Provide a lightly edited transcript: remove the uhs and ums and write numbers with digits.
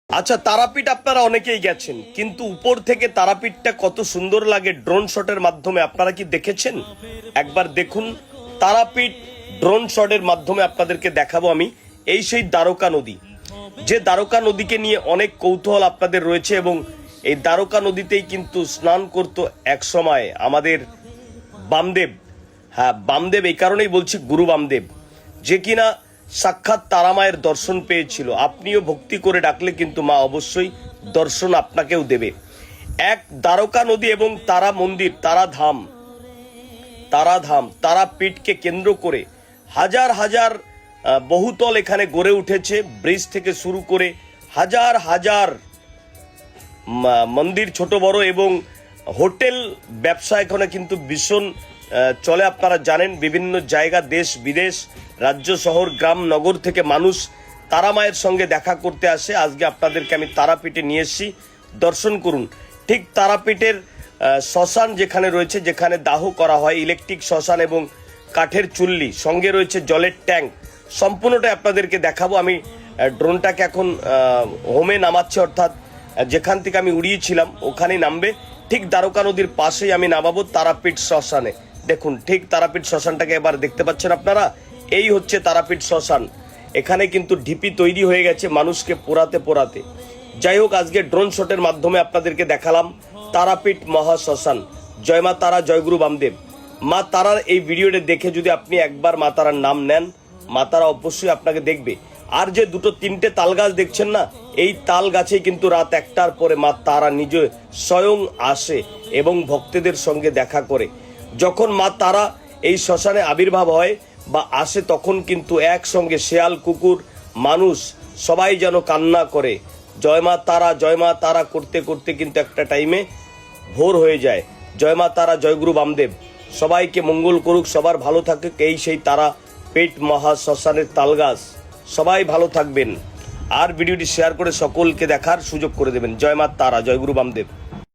আচ্ছা, তারাপীঠ আপনারা অনেকেই গেছেন, কিন্তু উপর থেকে তারাপীঠটা কত সুন্দর লাগে ড্রোন শটের মাধ্যমে আপনারা কি দেখেছেন? একবার দেখুন তারাপীঠ ড্রোন শটের মাধ্যমে আপনাদেরকে দেখাবো আমি। এই সেই দ্বারকা নদী, যে দ্বারকা নদীকে নিয়ে অনেক কৌতূহল আপনাদের রয়েছে, এবং এই দ্বারকা নদীতেই কিন্তু স্নান করতো এক সময় আমাদের বামদেব। হ্যাঁ, বামদেব এই কারণেই বলছি, গুরু বামদেব, যে কিনা সাক্ষাৎ তারামায়ের দর্শন পেয়েছিল। আপনিও ভক্তি করে ডাকলে কিন্তু মা অবশ্যই দর্শন আপনাকেও দেবে। এক দ্বারকা নদী এবং তারা মন্দির, তারাধাম তারাপীঠকে কেন্দ্র করে হাজার হাজার বহুতল এখানে গড়ে উঠেছে। ব্রিজ থেকে শুরু করে হাজার হাজার মন্দির ছোট বড়, এবং হোটেল ব্যবসা এখানে কিন্তু ভীষণ চলে। আপনারা জানেন বিভিন্ন জায়গা, দেশ বিদেশ, রাজ্য শহর গ্রাম নগর থেকে মানুষ তারা মায়ের সঙ্গে দেখা করতে আসে। আজকে আপনাদেরকে আমি তারাপীঠে নিয়ে এসেছি, দর্শন করুন। ঠিক তারাপীঠের শ্মশান যেখানে রয়েছে, যেখানে দাহ করা হয়, ইলেকট্রিক শ্মশান এবং কাঠের চুল্লি, সঙ্গে রয়েছে জলের ট্যাঙ্ক, সম্পূর্ণটাই আপনাদেরকে দেখাবো। আমি ড্রোনটাকে এখন হোমে নামাচ্ছি, অর্থাৎ যেখান থেকে আমি উড়িয়েছিলাম ওখানেই নামবে। ঠিক দ্বারকা নদীর পাশেই আমি নামাবো তারাপীঠ শ্মশানে। দেখুন, ঠিক তারাপীঠ শ্মশানটাকে এবার দেখতে পাচ্ছেন আপনারা। এই হচ্ছে তারাপীঠ শ্মশান। এখানে কিন্তু ঢিপি তৈরি হয়ে গেছে মানুষকে পোড়াতে পোড়াতে। যাই হোক, আজকে ড্রোন শটের মাধ্যমে আপনাদেরকে দেখালাম তারাপীঠ মহা শ্মশান। জয় মা তারা, জয় গুরু বামদেব। মা তারার এই ভিডিওটা দেখে যদি আপনি একবার মা তারার নাম নেন, মা তারা অবশ্যই আপনাকে দেখবে। আর যে দুটো তিনটে তাল গাছ দেখছেন না, এই তাল গাছেই কিন্তু রাত 1টার পরে মা তারা নিজে স্বয়ং আসে এবং ভক্তদের সঙ্গে দেখা করে। যখন মা তারা এই শ্মশানে আবির্ভাব হয় বা আসে, তখন কিন্তু একসঙ্গে শেয়াল, কুকুর, মানুষ সবাই যেন কান্না করে জয় মা তারা, জয় মা তারা করতে করতে কিন্তু একটা টাইমে ভোর হয়ে যায়। জয় মা তারা, জয় গুরু বামদেব। সবাইকে মঙ্গল করুক, সবার ভালো থাকুক। এই সেই তারাপীঠ মহা শ্মশানের তালগাছ। সবাই ভালো থাকবেন, আর ভিডিওটি শেয়ার করে সকলকে দেখার সুযোগ করে দেবেন। জয় মা তারা, জয় গুরু বামদেব।